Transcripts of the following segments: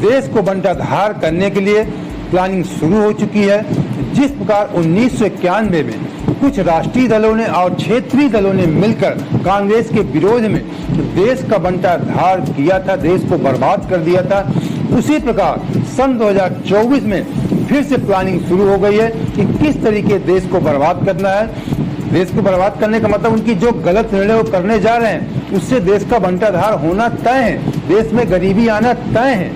देश को बंटाधार करने के लिए प्लानिंग शुरू हो चुकी है। जिस प्रकार 1991 में कुछ राष्ट्रीय दलों ने और क्षेत्रीय दलों ने मिलकर कांग्रेस के विरोध में देश का बंटाधार किया था, देश को बर्बाद कर दिया था, उसी प्रकार सन 2024 में फिर से प्लानिंग शुरू हो गई है कि किस तरीके देश को बर्बाद करना है। देश को बर्बाद करने का मतलब उनकी जो गलत निर्णय वो करने जा रहे हैं उससे देश का बंटाधार होना तय है, देश में गरीबी आना तय है,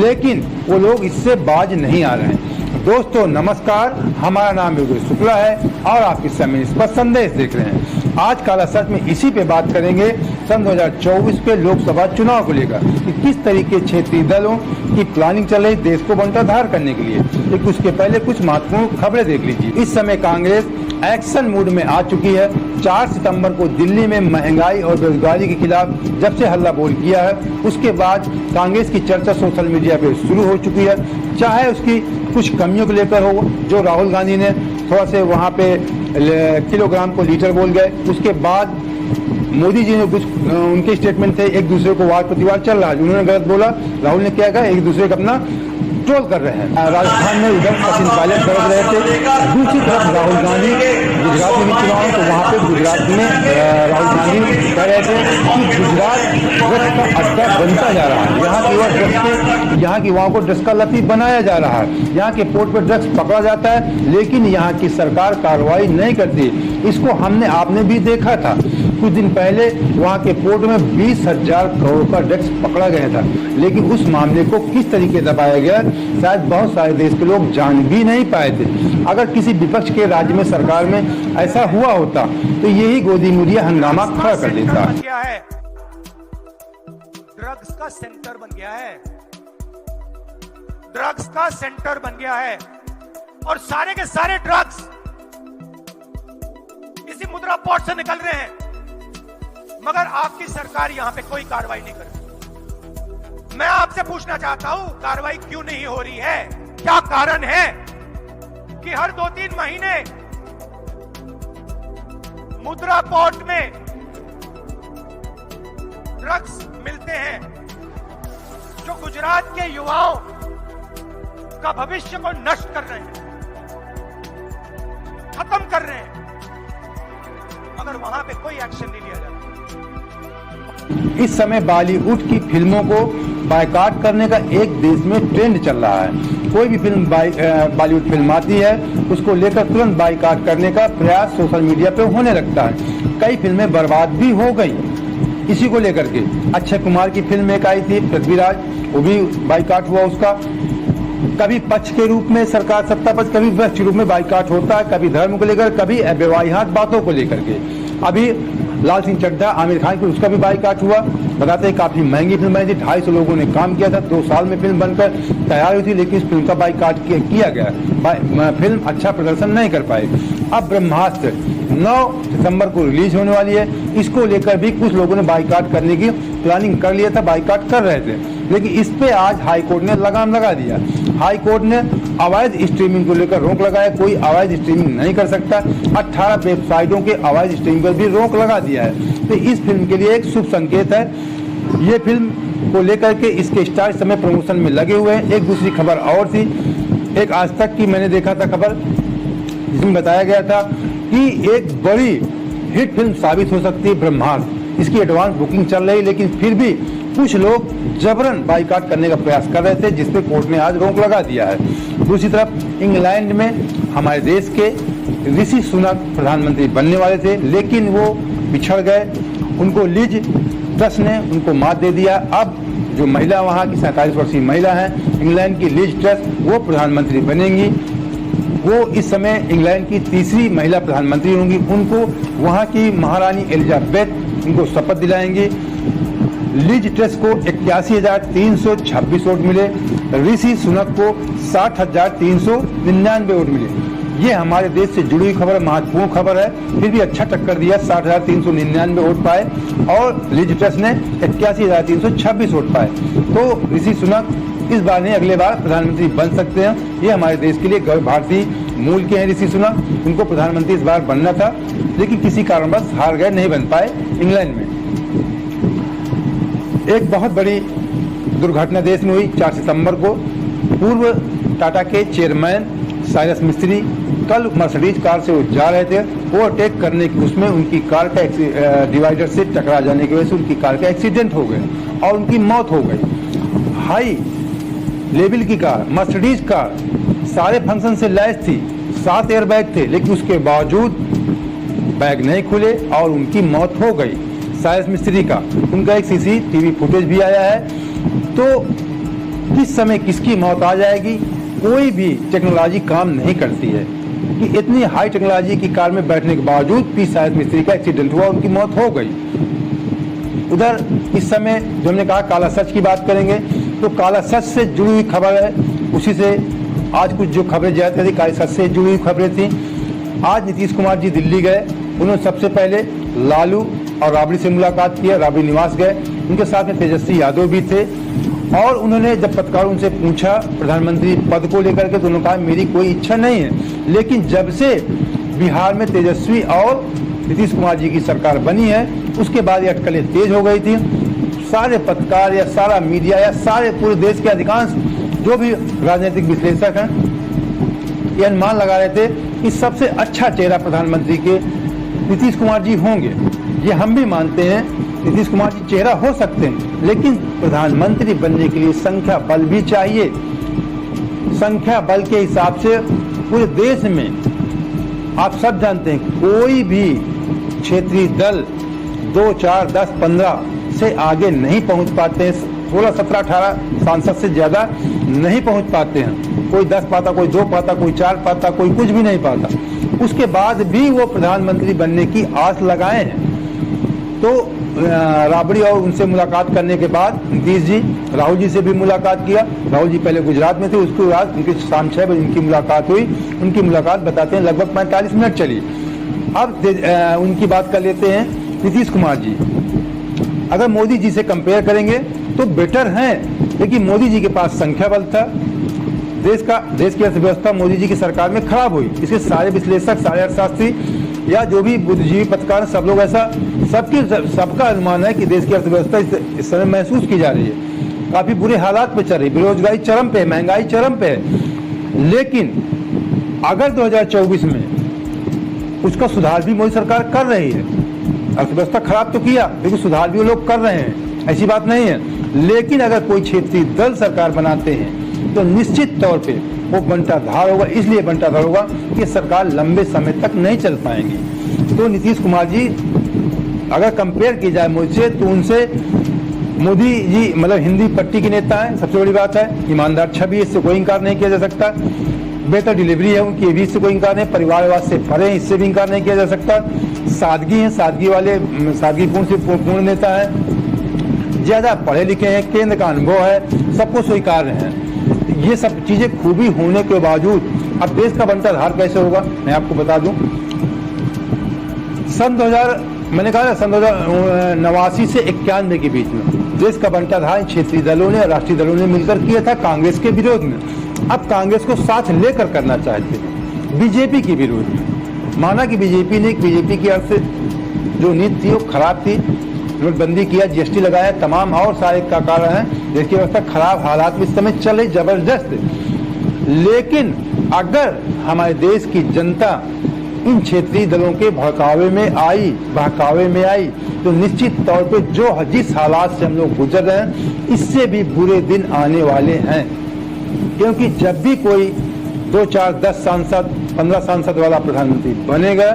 लेकिन वो लोग इससे बाज नहीं आ रहे हैं। दोस्तों नमस्कार, हमारा नाम योगेश शुक्ला है और आप इस समय इस पर संदेश देख रहे हैं। आज काला सच में इसी पे बात करेंगे सन 2024 के लोकसभा चुनाव को लेकर कि किस तरीके क्षेत्रीय दलों की प्लानिंग चल रही देश को बंटाधार करने के लिए। लेकिन उसके पहले कुछ महत्वपूर्ण खबरें देख लीजिए। इस समय कांग्रेस एक्शन मूड में आ चुकी है। 4 सितंबर को दिल्ली में महंगाई और बेरोजगारी के खिलाफ जब से हल्ला बोल किया है उसके बाद कांग्रेस की चर्चा सोशल मीडिया पे शुरू हो चुकी है। चाहे उसकी कुछ कमियों को लेकर हो, जो राहुल गांधी ने थोड़ा से वहाँ पे किलोग्राम को लीटर बोल गए, उसके बाद मोदी जी ने कुछ उनके स्टेटमेंट थे एक दूसरे को वार प्रतिवार चल रहा है, उन्होंने गलत बोला, राहुल ने क्या कहा, एक दूसरे का अपना ट्रोल कर रहे हैं। राजस्थान में उधर सचिन पायलट बरत रहे थे, दूसरी तरफ राहुल गांधी गुजरात में भी चुनाव तो वहाँ पे गुजरात में राहुल गांधी कह रहे थे कि गुजरात ड्रग्स का अड्डा बनता जा रहा है, यहाँ की युवाओं को ड्रग्स का लती बनाया जा रहा है, यहाँ के पोर्ट पर ड्रग्स पकड़ा जाता है लेकिन यहाँ की सरकार कार्रवाई नहीं करती। इसको हमने आपने भी देखा था, कुछ दिन पहले वहाँ के पोर्ट में 20,000 करोड़ का ड्रग्स पकड़ा गया था, लेकिन उस मामले को किस तरीके दबाया गया शायद बहुत सारे देश के लोग जान भी नहीं पाए थे। अगर किसी विपक्ष के राज्य में सरकार में ऐसा हुआ होता तो यही गोदी मुड़िया हंगामा खड़ा कर देता। ड्रग्स का सेंटर बन गया है, ड्रग्स का सेंटर बन गया है और सारे के सारे ड्रग्स इसी मुद्रा पोर्ट से निकल रहे हैं, मगर आपकी सरकार यहां पे कोई कार्रवाई नहीं कर रही। मैं आपसे पूछना चाहता हूं कार्रवाई क्यों नहीं हो रही है? क्या कारण है कि हर 2-3 महीने मुद्रा पोर्ट में ड्रग्स मिलते हैं जो गुजरात के युवाओं का भविष्य को नष्ट कर रहे हैं, खत्म कर रहे हैं, मगर वहां पे कोई एक्शन नहीं लिया जाता। इस समय बॉलीवुड की फिल्मों को बायकॉट करने का एक देश में ट्रेंड चल रहा है। कोई भी फिल्म बॉलीवुड फिल्म आती है उसको लेकर तुरंत बायकॉट करने का प्रयास सोशल मीडिया पे होने लगता है। कई फिल्में बर्बाद भी हो गई इसी को लेकर के। अक्षय कुमार की फिल्म एक आई थी पृथ्वीराज, वो भी बायकॉट हुआ उसका। कभी पक्ष के रूप में सरकार सत्ता पक्ष, कभी विपक्ष के रूप में बायकॉट होता है, कभी धर्म को लेकर, कभी विवाहित बातों को लेकर के। अभी लाल सिंह चड्ढा आमिर खान की उसका भी बायकॉट हुआ। बताते हैं काफी महंगी फिल्म आई थी, 250 लोगों ने काम किया था, 2 साल में फिल्म बनकर तैयार हुई थी, लेकिन इस फिल्म का बायकॉट किया गया, फिल्म अच्छा प्रदर्शन नहीं कर पाई। अब ब्रह्मास्त्र 9 सितंबर को रिलीज होने वाली है, इसको लेकर भी कुछ लोगों ने बायकॉट करने की प्लानिंग कर लिया था, बायकॉट कर रहे थे, लेकिन इस पे आज हाई कोर्ट ने लगाम लगा दिया। हाई कोर्ट ने अवैध स्ट्रीमिंग को लेकर रोक लगाया, कोई अवैध स्ट्रीमिंग नहीं कर सकता। 18 वेबसाइटों के अवैध स्ट्रीमिंग पर भी रोक लगा दिया है। तो इस फिल्म के लिए एक शुभ संकेत है। ये फिल्म को लेकर के इसके स्टार इस समय प्रमोशन में लगे हुए हैं। एक दूसरी खबर और थी, एक आज तक की मैंने देखा था खबर, जिसमें बताया गया था कि एक बड़ी हिट फिल्म साबित हो सकती है ब्रह्मास्त्र। इसकी एडवांस बुकिंग चल रही, लेकिन फिर भी कुछ लोग जबरन बायकॉट करने का प्रयास कर रहे थे, जिसपे कोर्ट ने आज रोक लगा दिया है। दूसरी तरफ इंग्लैंड में हमारे देश के ऋषि सुनक प्रधानमंत्री बनने वाले थे, लेकिन वो बिछड़ गए। उनको लिज ट्रस ने उनको मात दे दिया। अब जो महिला वहाँ की 47 वर्षीय महिला है इंग्लैंड की, लिज ट्रस, वो प्रधानमंत्री बनेंगी। वो इस समय इंग्लैंड की तीसरी महिला प्रधानमंत्री होंगी। उनको वहाँ की महारानी एलिजाबेथ उनको शपथ दिलाएंगी। लिज ट्रस को 81,326 वोट मिले, ऋषि सुनक को 60,399 वोट मिले। ये हमारे देश से जुड़ी हुई खबर, महत्वपूर्ण खबर है। फिर भी अच्छा टक्कर दिया, 60,399 वोट पाए और लिज ट्रस ने 81,326 वोट पाए। तो ऋषि सुनक इस बार नहीं अगले बार प्रधानमंत्री बन सकते हैं। ये हमारे देश के लिए गर्व, भारतीय मूल के हैं ऋषि सुनक, उनको प्रधानमंत्री इस बार बनना था, लेकिन किसी कारणवश हार गए, नहीं बन पाए इंग्लैंड में। एक बहुत बड़ी दुर्घटना देश में हुई 4 सितंबर को। पूर्व टाटा के चेयरमैन साइरस मिस्त्री कल मर्सिडीज कार से वो जा रहे थे, ओवरटेक करने की उसमें उनकी कार का डिवाइडर से टकरा जाने की वजह से उनकी कार का एक्सीडेंट हो गया और उनकी मौत हो गई। हाई लेवल की कार, मर्सिडीज कार, सारे फंक्शन से लैस थी, 7 एयरबैग थे, लेकिन उसके बावजूद बैग नहीं खुले और उनकी मौत हो गई। साइरस मिस्त्री का उनका एक CCTV फुटेज भी आया है। तो किस समय किसकी मौत आ जाएगी, कोई भी टेक्नोलॉजी काम नहीं करती है कि इतनी हाई टेक्नोलॉजी की कार में बैठने के बावजूद भी साइरस मिस्त्री का एक्सीडेंट हुआ, उनकी मौत हो गई। उधर इस समय जो हमने कहा काला सच की बात करेंगे, तो काला सच से जुड़ी हुई खबर है, उसी से आज कुछ जो खबरें जाती थी काला सच से जुड़ी हुई खबरें थी। आज नीतीश कुमार जी दिल्ली गए, उन्होंने सबसे पहले लालू और राबड़ी से मुलाकात किया, राबड़ी निवास गए, उनके साथ में तेजस्वी यादव भी थे। और उन्होंने जब पत्रकारों उनसे पूछा प्रधानमंत्री पद को लेकर के, तो उन्होंने कहा मेरी कोई इच्छा नहीं है, लेकिन जब से बिहार में तेजस्वी और नीतीश कुमार जी की सरकार बनी है उसके बाद ये अटकलें तेज हो गई थी। सारे पत्रकार या सारा मीडिया या सारे पूरे देश के अधिकांश जो भी राजनीतिक विश्लेषक हैं ये अनुमान लगा रहे थे कि सबसे अच्छा चेहरा प्रधानमंत्री के नीतीश कुमार जी होंगे। ये हम भी मानते हैं नीतीश कुमार जी चेहरा हो सकते हैं, लेकिन प्रधानमंत्री बनने के लिए संख्या बल भी चाहिए। संख्या बल के हिसाब से पूरे देश में आप सब जानते हैं कोई भी क्षेत्रीय दल 2, 4, 10, 15 से आगे नहीं पहुंच पाते हैं। 16, 17, 18 सांसद से ज्यादा नहीं पहुंच पाते हैं। कोई 10 पाता, कोई 2 पाता, कोई 4 पाता, कोई कुछ भी नहीं पाता। उसके बाद भी वो प्रधानमंत्री बनने की आस लगाए हैं। तो राबड़ी और उनसे मुलाकात करने के बाद नीतीश जी राहुल जी से भी मुलाकात किया। राहुल जी पहले गुजरात में थे, उसके बाद उनकी शाम 6 बजे उनकी मुलाकात हुई। उनकी मुलाकात बताते हैं लगभग 45 मिनट चली। अब उनकी बात कर लेते हैं नीतीश कुमार जी। अगर मोदी जी से कंपेयर करेंगे तो बेटर हैं, लेकिन मोदी जी के पास संख्या बल था। देश की अर्थव्यवस्था मोदी जी की सरकार में खराब हुई। इसके सारे विश्लेषक, सारे अर्थशास्त्री या जो भी बुद्धिजीवी पत्रकार सब लोग ऐसा सबका अनुमान है कि देश की अर्थव्यवस्था इस समय महसूस की जा रही है, काफी बुरे हालात पे चल रही, बेरोजगारी चरम पे, महंगाई चरम पे है। लेकिन अगर 2024 में उसका सुधार भी मोदी सरकार कर रही है, अर्थव्यवस्था खराब तो किया लेकिन सुधार भी वो लोग कर रहे हैं, ऐसी बात नहीं है। लेकिन अगर कोई क्षेत्रीय दल सरकार बनाते हैं तो निश्चित तौर पे वो बंटाधार होगा। इसलिए बंटाधार होगा कि सरकार लंबे समय तक नहीं चल पाएंगी। तो नीतीश कुमार जी अगर कंपेयर की जाए मोदी से, तो उनसे मोदी जी मतलब हिंदी पट्टी के नेता है, सबसे बड़ी बात है। ईमानदार छवि, इससे कोई इंकार नहीं किया जा सकता। बेहतर डिलीवरी है उनकी, भी इससे कोई इंकार नहीं। परिवारवाद से परे, इससे भी इंकार नहीं किया जा सकता। सादगी है, सादगीपूर्ण से पूर्ण नेता है। ज्यादा पढ़े लिखे हैं, केंद्र का अनुभव है, सबको स्वीकार है। ये सब चीजें खूबी होने के बावजूद अब देश का बंटाधार कैसे होगा, मैं आपको बता दूं। सन 1989 से 91 के बीच में देश का बंटाधार क्षेत्रीय दलों ने, राष्ट्रीय दलों ने मिलकर किया था कांग्रेस के विरोध में। अब कांग्रेस को साथ लेकर करना चाहते हैं बीजेपी के विरोध में। माना कि बीजेपी की अर्थ जो नीति थी वो खराब थी, नोटबंदी किया, GST लगाया, तमाम और सारे का कारण है। देश की व्यवस्था खराब हालात में इस समय चल रही जबरदस्त। लेकिन अगर हमारे देश की जनता इन क्षेत्रीय दलों के बहकावे में आई तो निश्चित तौर पे जिस हालात से हम लोग गुजर रहे हैं इससे भी बुरे दिन आने वाले हैं। क्योंकि जब भी कोई 2, 4, 10 सांसद, 15 सांसद वाला प्रधानमंत्री बनेगा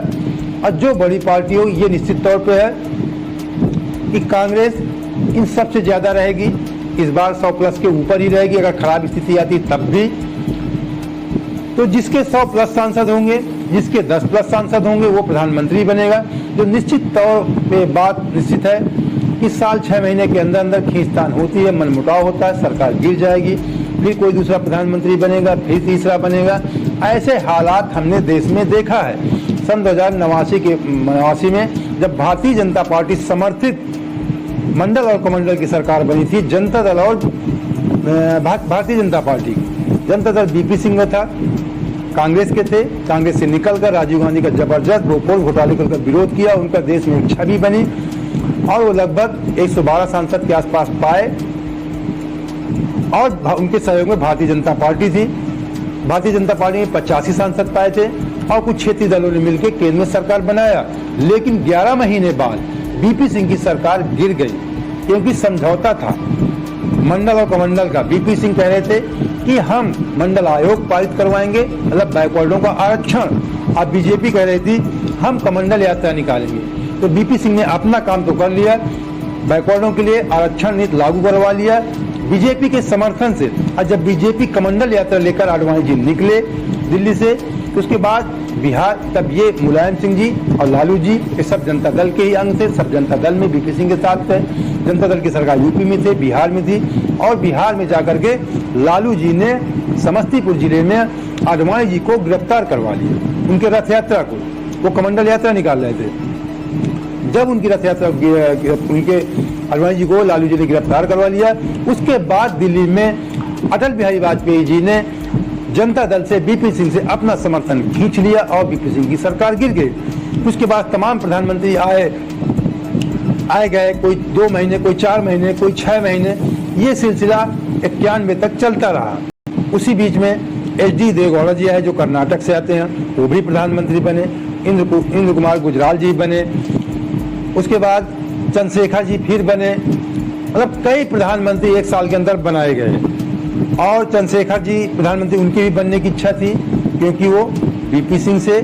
और जो बड़ी पार्टी हो, ये निश्चित तौर पे है कि कांग्रेस इन सबसे ज्यादा रहेगी। इस बार 100+ के ऊपर ही रहेगी। अगर खराब स्थिति आती तब भी तो जिसके 100+ सांसद होंगे, जिसके 10+ सांसद होंगे वो प्रधानमंत्री बनेगा। जो निश्चित तौर पे बात निश्चित है कि साल 6 महीने के अंदर अंदर खींचतान होती है, मनमुटाव होता है, सरकार गिर जाएगी, फिर कोई दूसरा प्रधानमंत्री बनेगा, फिर तीसरा बनेगा। ऐसे हालात हमने देश में देखा है। सन 1989 में जब भारतीय जनता पार्टी समर्थित मंडल और कमंडल की सरकार बनी थी, जनता दल और भारतीय जनता पार्टी, जनता दल VP सिंह था, कांग्रेस के थे। कांग्रेस से निकलकर राजीव गांधी का जबरदस्त भोपाल घोटाले का विरोध किया, उनका देश में छवि बनी और वो लगभग 112 सांसद के आसपास पाए। और उनके सहयोग में भारतीय जनता पार्टी थी। भारतीय जनता पार्टी में 85 सांसद पाए थे और कुछ क्षेत्रीय दलों ने मिलकर केंद्र में सरकार बनाया। लेकिन 11 महीने बाद बीपी सिंह की सरकार गिर गई क्योंकि समझौता था मंडल और कमंडल का। बीपी सिंह कह रहे थे कि हम मंडल आयोग पारित करवाएंगे, मतलब बैकवर्डों का आरक्षण। अब बीजेपी कह रही थी हम कमंडल यात्रा निकालेंगे। तो बीपी सिंह ने अपना काम तो कर लिया, बैकवर्डों के लिए आरक्षण नीति लागू करवा लिया बीजेपी के समर्थन से। और जब बीजेपी कमंडल यात्रा लेकर आडवाणी जी निकले दिल्ली से, तो उसके बाद बिहार, तब ये मुलायम सिंह जी और लालू जी ये सब जनता दल के ही अंग थे। सब जनता दल में बीपी सिंह के साथ थे। जनता दल की सरकार यूपी में थे, बिहार में थी। और बिहार में जाकर के लालू जी ने समस्तीपुर जिले में आडवाणी जी को गिरफ्तार करवा लिया। उनके रथ यात्रा को, वो कमंडल यात्रा निकाल रहे थे। जब उनकी रथ यात्रा उनके आडवाणी जी को लालू जी ने गिरफ्तार करवा लिया, उसके बाद दिल्ली में अटल बिहारी वाजपेयी जी ने जनता दल से बीपी सिंह से अपना समर्थन खींच लिया और बीपी सिंह की सरकार गिर गई। उसके बाद तमाम प्रधानमंत्री आए गए, कोई 2 महीने, कोई 4 महीने, कोई 6 महीने, ये सिलसिला 91 तक चलता रहा। उसी बीच में HD देवेगौड़ा जी है जो कर्नाटक से आते हैं, वो भी प्रधानमंत्री बने। इंद्र कुमार गुजराल जी बने। उसके बाद चंद्रशेखर जी फिर बने। मतलब कई प्रधानमंत्री 1 साल के अंदर बनाए गए। और चंद्रशेखर जी प्रधानमंत्री, उनकी भी बनने की इच्छा थी क्योंकि वो बीपी सिंह से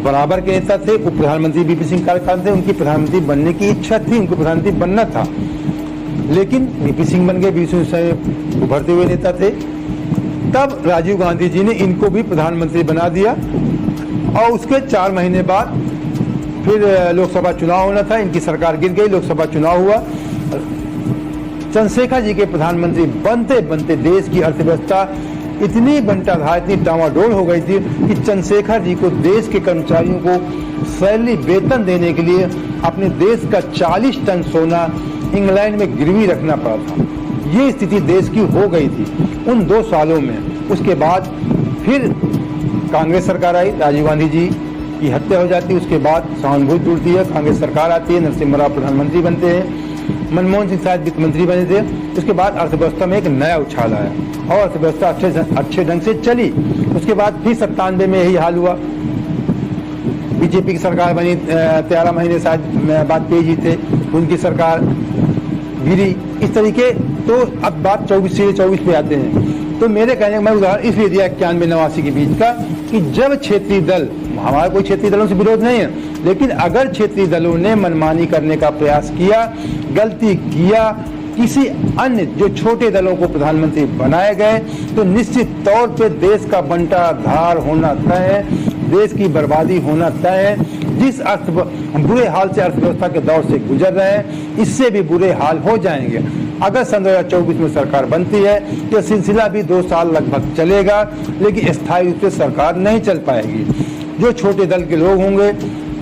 बराबर के नेता थे। उप प्रधानमंत्री बीपी सिंह कार्यकाल थे, उनकी प्रधानमंत्री बनने की इच्छा थी, उनको प्रधानमंत्री बनना था। लेकिन बीपी सिंह बन गए, बीपी सिंह से उभरते हुए नेता थे। तब राजीव गांधी जी ने इनको भी प्रधानमंत्री बना दिया और उसके 4 महीने बाद फिर लोकसभा चुनाव होना था। इनकी सरकार गिर गई, लोकसभा चुनाव हुआ। चंद्रशेखर जी के प्रधानमंत्री बनते बनते देश की अर्थव्यवस्था इतनी बंटाधार, इतनी डामाडोल हो गई थी कि चंद्रशेखर जी को देश के कर्मचारियों को सैलरी वेतन देने के लिए अपने देश का 40 टन सोना इंग्लैंड में गिरवी रखना पड़ा था। ये स्थिति देश की हो गई थी उन 2 सालों में। उसके बाद फिर कांग्रेस सरकार आई, राजीव गांधी जी की हत्या हो जाती है। उसके बाद सहानुभूति टूटती है, कांग्रेस सरकार आती है, नरसिम्हा राव प्रधानमंत्री बनते हैं, मनमोहन सिंह शायद वित्त मंत्री बने थे। उसके बाद अर्थव्यवस्था में एक नया उछाल आया और अर्थव्यवस्था अच्छे ढंग से चली। उसके बाद फिर 97 में यही हाल हुआ। बीजेपी की सरकार बनी, 13 महीने शायद वाजपेयी जी थे, उनकी सरकार गिरी। इस तरीके तो अब बात 24 पे आते हैं। तो मेरे कहने का मैं उदाहरण इसलिए दिया 91-89 के बीच का कि जब क्षेत्रीय दल, हमारा कोई क्षेत्रीय दलों से विरोध नहीं है, लेकिन अगर क्षेत्रीय दलों ने मनमानी करने का प्रयास किया, गलती किया, किसी अन्य जो छोटे दलों को प्रधानमंत्री बनाए गए, तो निश्चित तौर पे देश का बंटाधार होना तय है, देश की बर्बादी होना तय है। जिस बुरे हाल से अर्थव्यवस्था के दौर से गुजर रहे हैं, इससे भी बुरे हाल हो जाएंगे। अगर सन 2024 में सरकार बनती है तो सिलसिला भी 2 साल लगभग चलेगा, लेकिन स्थायी रूप से सरकार नहीं चल पाएगी। जो छोटे दल के लोग होंगे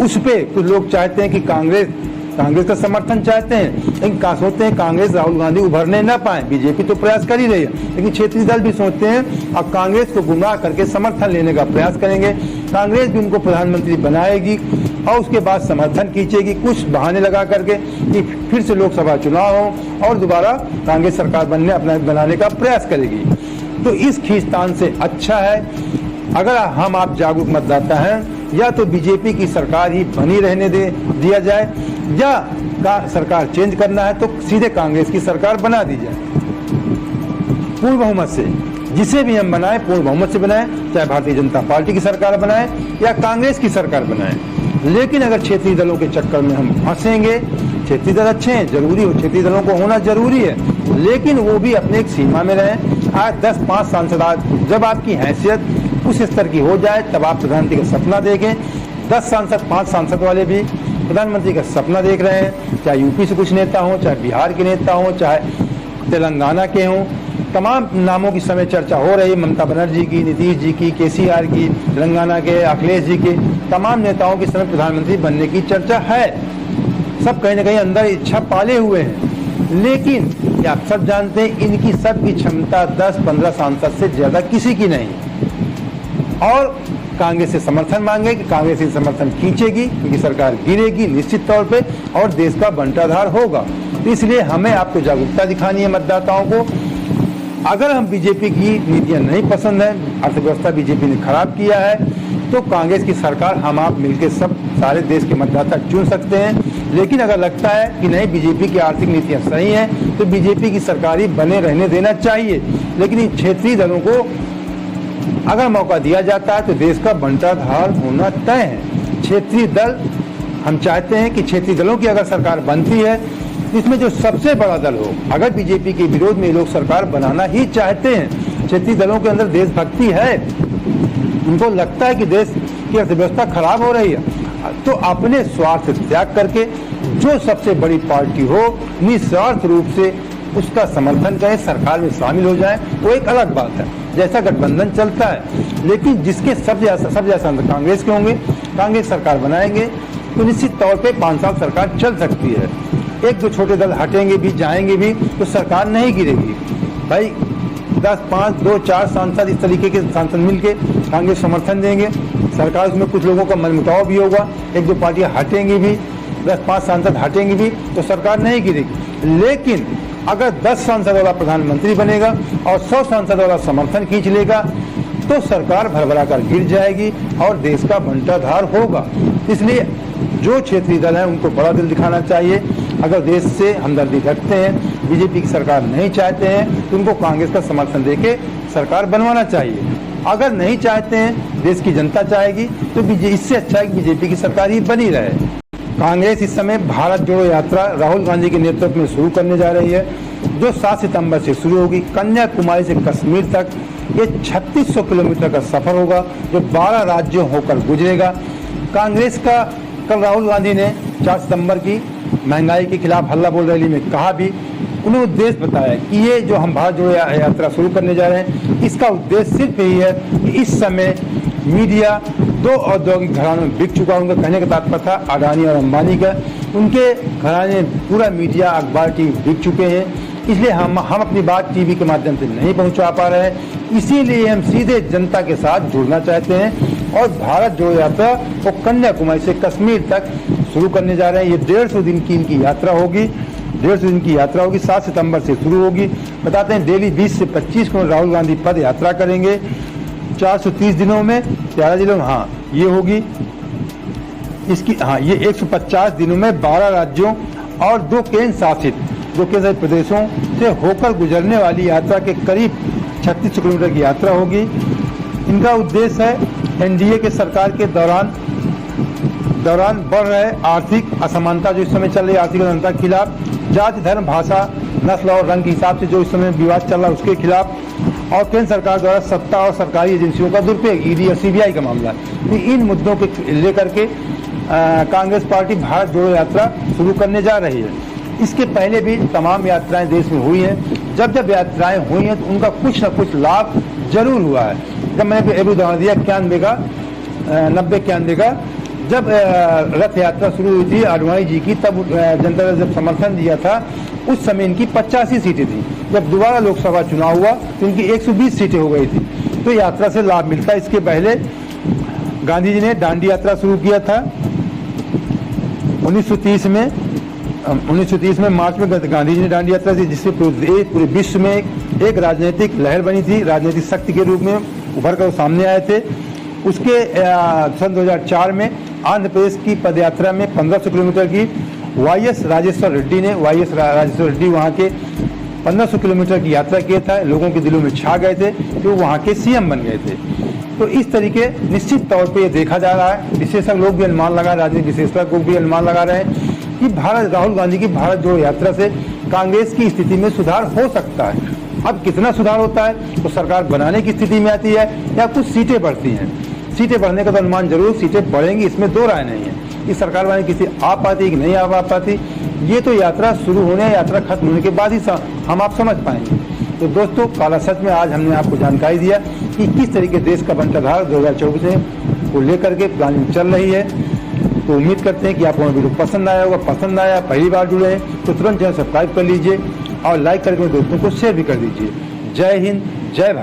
उस पे कुछ लोग चाहते हैं कि कांग्रेस का समर्थन चाहते हैं, लेकिन सोचते हैं कांग्रेस राहुल गांधी उभरने ना पाए। बीजेपी तो प्रयास कर ही रही है, लेकिन क्षेत्रीय दल भी सोचते हैं अब कांग्रेस को गुमराह करके समर्थन लेने का प्रयास करेंगे। कांग्रेस भी उनको प्रधानमंत्री बनाएगी और उसके बाद समर्थन खींचेगी, कुछ बहाने लगा करके कि फिर से लोकसभा चुनाव हो और दोबारा कांग्रेस सरकार बनाने का प्रयास करेगी। तो इस खींचतान से अच्छा है अगर हम आप जागरूक मतदाता हैं, या तो बीजेपी की सरकार ही बनी रहने दिया जाए, या सरकार चेंज करना है तो सीधे कांग्रेस की सरकार बना दी जाए पूर्ण बहुमत से। जिसे भी हम बनाए पूर्ण बहुमत से बनाए, चाहे भारतीय जनता पार्टी की सरकार बनाए या कांग्रेस की सरकार बनाए। लेकिन अगर क्षेत्रीय दलों के चक्कर में हम फंसेंगे, क्षेत्रीय दल अच्छे हैं, जरूरी हो, क्षेत्रीय दलों को होना जरूरी है, लेकिन वो भी अपने एक सीमा में रहें। आज 10-5 सांसद, जब आपकी हैसियत उस स्तर की हो जाए तब आप प्रधानमंत्री का सपना देखें। 10 सांसद, 5 सांसद वाले भी प्रधानमंत्री का सपना देख रहे हैं, चाहे यूपी से कुछ नेता हो, चाहे बिहार के नेता हो, चाहे तेलंगाना के हों। तमाम नामों की समय चर्चा हो रही है, ममता बनर्जी की, नीतीश जी की, KCR की, तेलंगाना के अखिलेश जी के, तमाम नेताओं की समय प्रधानमंत्री बनने की चर्चा है। सब कहीं ना कहीं अंदर इच्छा पाले हुए हैं, लेकिन आप सब जानते हैं इनकी सबकी क्षमता 10-15 सांसद से ज्यादा किसी की नहीं। और कांग्रेस से समर्थन मांगे कि कांग्रेस से समर्थन खींचेगी क्योंकि सरकार गिरेगी निश्चित तौर पे और देश का बंटाधार होगा। तो इसलिए हमें आपको जागरूकता दिखानी है मतदाताओं को अगर हम बीजेपी की नीतियां नहीं पसंद है, अर्थव्यवस्था बीजेपी ने खराब किया है, तो कांग्रेस की सरकार हम आप मिलकर सब सारे देश के मतदाता चुन सकते हैं। लेकिन अगर लगता है कि नहीं बीजेपी की आर्थिक नीतियां सही हैं, तो बीजेपी की सरकार ही बने रहने देना चाहिए। लेकिन इन क्षेत्रीय दलों को अगर मौका दिया जाता है तो देश का बंटाधार होना तय है। क्षेत्रीय दल, हम चाहते हैं कि क्षेत्रीय दलों की अगर सरकार बनती है, इसमें जो सबसे बड़ा दल हो, अगर बीजेपी के विरोध में लोग सरकार बनाना ही चाहते हैं, क्षेत्रीय दलों के अंदर देशभक्ति है, उनको लगता है कि देश की अर्थव्यवस्था खराब हो रही है, तो अपने स्वार्थ त्याग करके जो सबसे बड़ी पार्टी हो निस्वार्थ रूप से उसका समर्थन करें, सरकार में शामिल हो जाए, वो एक अलग बात है। जैसा गठबंधन चलता है, लेकिन जिसके सब जैसा कांग्रेस के होंगे, कांग्रेस सरकार बनाएंगे, तो निश्चित तौर पे 5 साल सरकार चल सकती है। एक दो छोटे दल हटेंगे भी, जाएंगे भी, तो सरकार नहीं गिरेगी। भाई 10, 5, 2, 4 सांसद इस तरीके के सांसद मिलके कांग्रेस समर्थन देंगे, सरकार उसमें कुछ लोगों का मनमुटाव भी होगा, एक दो पार्टियां हटेंगी भी, 10-5 सांसद हटेंगी भी, तो सरकार नहीं गिरेगी। लेकिन अगर 10 सांसद वाला प्रधानमंत्री बनेगा और 100 सांसद वाला समर्थन खींच लेगा, तो सरकार भरभरा कर गिर जाएगी और देश का बंटाधार होगा। इसलिए जो क्षेत्रीय दल है उनको बड़ा दिल दिखाना चाहिए। अगर देश से हमदर्दी रखते हैं, बीजेपी की सरकार नहीं चाहते हैं, तो उनको कांग्रेस का समर्थन देके सरकार बनवाना चाहिए। अगर नहीं चाहते हैं, देश की जनता चाहेगी, तो इससे अच्छा है कि बीजेपी की सरकार ही बनी रहे। कांग्रेस इस समय भारत जोड़ो यात्रा राहुल गांधी के नेतृत्व में शुरू करने जा रही है, जो 7 सितंबर से शुरू होगी। कन्याकुमारी से कश्मीर तक ये 3600 किलोमीटर का सफर होगा, जो 12 राज्यों होकर गुजरेगा। कांग्रेस का कल राहुल गांधी ने 4 सितंबर की महंगाई के खिलाफ हल्ला बोल रैली में कहा भी, उन्हें उद्देश्य बताया कि ये जो हम भारत जोड़ो यात्रा शुरू करने जा रहे हैं, इसका उद्देश्य सिर्फ यही है कि इस समय मीडिया 2 औद्योगिक घरानों में बिक चुका। उनका कहने का तात्पर्य था अडानी और अंबानी का, उनके घराने पूरा मीडिया, अखबार, टीवी बिक चुके हैं। इसलिए हम अपनी बात टीवी के माध्यम से नहीं पहुंचा पा रहे हैं। इसीलिए हम सीधे जनता के साथ जुड़ना चाहते हैं और भारत जोड़ो यात्रा वो कन्याकुमारी से कश्मीर तक शुरू करने जा रहे हैं। ये 150 दिन की इनकी यात्रा होगी, 150 दिन की यात्रा होगी। 7 सितंबर से शुरू होगी। बताते हैं डेली 20 से 25 को राहुल गांधी पद यात्रा करेंगे। 430 दिनों में 13 जिलों में, हाँ ये होगी इसकी, हाँ ये 150 दिनों में 12 राज्यों और 2 केंद्र शासित प्रदेशों से होकर गुजरने वाली यात्रा के करीब 3600 किलोमीटर की यात्रा होगी। इनका उद्देश्य है एनडीए के सरकार के दौरान बढ़ रहे आर्थिक असमानता, जो इस समय चल रही आर्थिक असमानता के खिलाफ, जाति, धर्म, भाषा, नस्ल और रंग के हिसाब से जो इस समय विवाद चल रहा है उसके खिलाफ, और केंद्र सरकार द्वारा सत्ता और सरकारी एजेंसियों का दुरुपयोग, ईडी और सीबीआई का मामला। तो इन मुद्दों के लेकर के कांग्रेस पार्टी भारत जोड़ो यात्रा शुरू करने जा रही है। इसके पहले भी तमाम यात्राएं देश में हुई हैं। जब जब यात्राएं हुई हैं तो उनका कुछ न कुछ लाभ जरूर हुआ है। जब मैंने अभी उदाहरण दिया 91 का, जब रथ यात्रा शुरू हुई थी आडवाणी जी की, तब जनता ने जब समर्थन दिया था, उस समय इनकी 85 सीटें थी। जब दोबारा लोकसभा चुनाव हुआ तो इनकी 120 सीटें हो गई थी। तो यात्रा से लाभ मिलता। इसके पहले गांधी जी ने दांडी यात्रा शुरू किया था 1930 में मार्च में गांधी जी ने दांडी यात्रा की, जिससे पूरे विश्व में एक राजनीतिक लहर बनी थी, राजनीतिक शक्ति के रूप में उभर कर सामने आए थे। उसके सन 2004 में आंध्र प्रदेश की पदयात्रा में 1500 किलोमीटर की वाईएस राजेश्वर रेड्डी वहाँ के 1500 किलोमीटर की यात्रा किया था। लोगों के दिलों में छा गए थे, तो वहाँ के सीएम बन गए थे। तो इस तरीके निश्चित तौर पे ये देखा जा रहा है, विशेषज्ञ लोग भी अनुमान लगा, राजनीतिक विशेषज्ञ लोग भी अनुमान लगा रहे हैं कि राहुल गांधी की भारत जोड़ो यात्रा से कांग्रेस की स्थिति में सुधार हो सकता है। अब कितना सुधार होता है तो सरकार बनाने की स्थिति में आती है या कुछ सीटें बढ़ती हैं। सीटें बढ़ने का तो अनुमान जरूर, सीटें बढ़ेंगी, इसमें दो राय नहीं है। इस सरकार वाले किसी आ पाती कि नहीं आ पाती, ये तो यात्रा शुरू होने, यात्रा खत्म होने के बाद ही हम आप समझ पाएंगे। तो दोस्तों, काला सच में आज हमने आपको जानकारी दिया कि किस तरीके देश का बंटाधार 2024 को लेकर के प्लानिंग चल रही है। तो उम्मीद करते हैं कि आपको वीडियो पसंद आया होगा। पसंद आया, पहली बार जुड़े हैं तो तुरंत चैनल सब्सक्राइब कर लीजिए और लाइक करके दोस्तों को शेयर भी कर दीजिए। जय हिंद, जय भारत।